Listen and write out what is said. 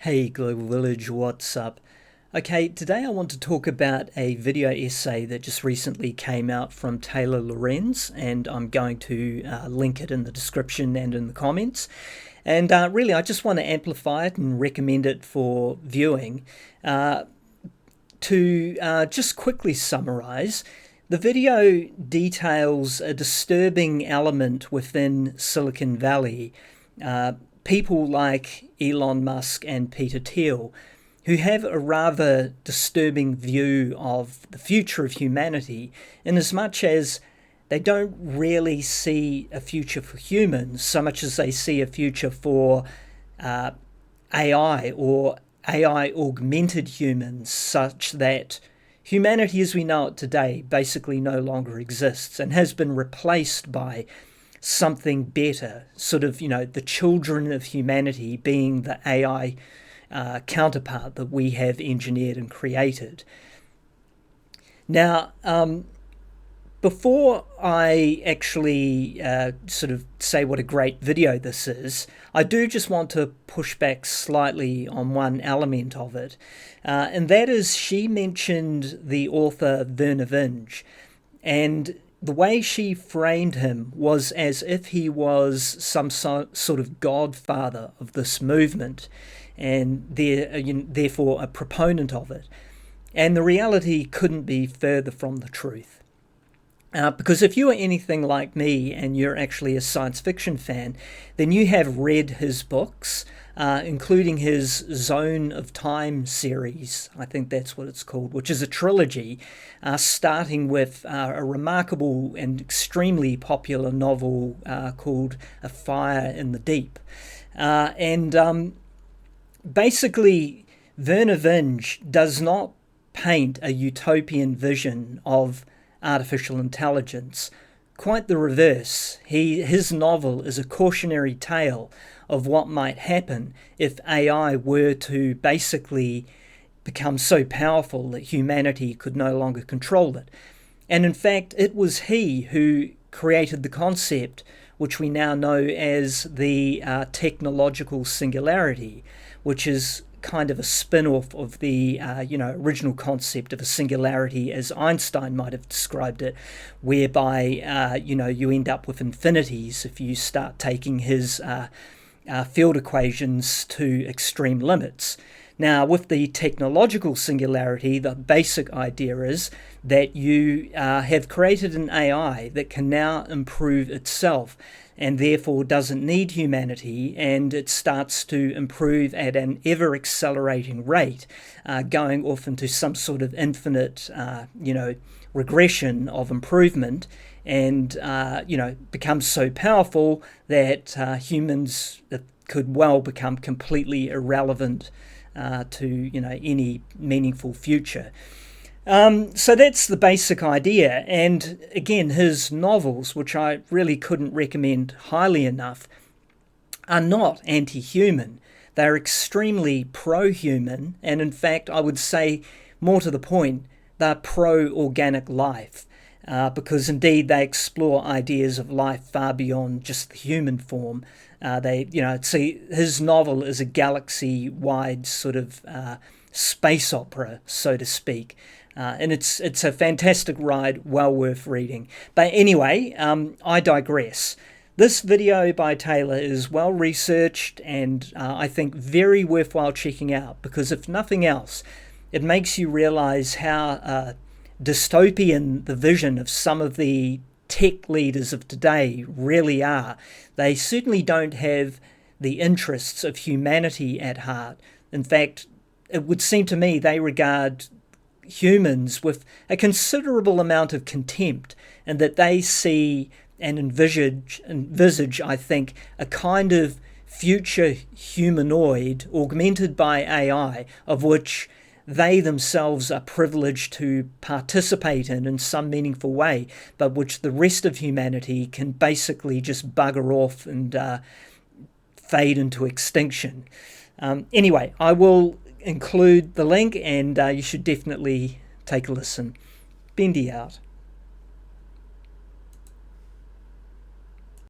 Hey Global Village, what's up? Okay, today I want to talk about a video essay that just recently came out from Taylor Lorenz, and I'm going to link it in the description and in the comments. And really, I just want to amplify it and recommend it for viewing. To just quickly summarize, the video details a disturbing element within Silicon Valley. People like Elon Musk and Peter Thiel, who have a rather disturbing view of the future of humanity, in as much as they don't really see a future for humans so much as they see a future for AI or AI augmented humans, such that humanity as we know it today basically no longer exists and has been replaced by something better, sort of, the children of humanity being the AI counterpart that we have engineered and created. Now, before I actually sort of say what a great video this is, I do just want to push back slightly on one element of it, and that is she mentioned the author Vernor Vinge, and the way she framed him was as if he was some sort of godfather of this movement and therefore a proponent of it. And the reality couldn't be further from the truth. Because if you are anything like me and you're actually a science fiction fan, then you have read his books, including his Zone of Time series. I think that's what it's called, which is a trilogy, starting with a remarkable and extremely popular novel called A Fire in the Deep. Basically, Vernor Vinge does not paint a utopian vision of artificial intelligence. Quite the reverse. His novel is a cautionary tale of what might happen if AI were to basically become so powerful that humanity could no longer control it. And in fact, it was he who created the concept which we now know as the technological singularity, which is kind of a spin-off of the original concept of a singularity as Einstein might have described it, whereby you end up with infinities if you start taking his field equations to extreme limits. Now, with the technological singularity, the basic idea is that you have created an AI that can now improve itself and therefore doesn't need humanity, and it starts to improve at an ever-accelerating rate, going off into some sort of infinite, regression of improvement, and, becomes so powerful that humans could well become completely irrelevant to any meaningful future. So that's the basic idea. And again, his novels, which I really couldn't recommend highly enough, are not anti-human. They're extremely pro-human, and in fact, I would say, more to the point, they're pro-organic life. Because indeed they explore ideas of life far beyond just the human form. His novel is a galaxy-wide sort of space opera, so to speak. And it's a fantastic ride, well worth reading. But anyway, I digress. This video by Taylor is well researched and I think very worthwhile checking out, because if nothing else, it makes you realize how dystopian the vision of some of the tech leaders of today really are. They certainly don't have the interests of humanity at heart. In fact, it would seem to me they regard humans with a considerable amount of contempt, and that they see and envisage, I think, a kind of future humanoid augmented by AI, of which they themselves are privileged to participate in some meaningful way, but which the rest of humanity can basically just bugger off and fade into extinction. Anyway, I will include the link, and you should definitely take a listen. Bendy out.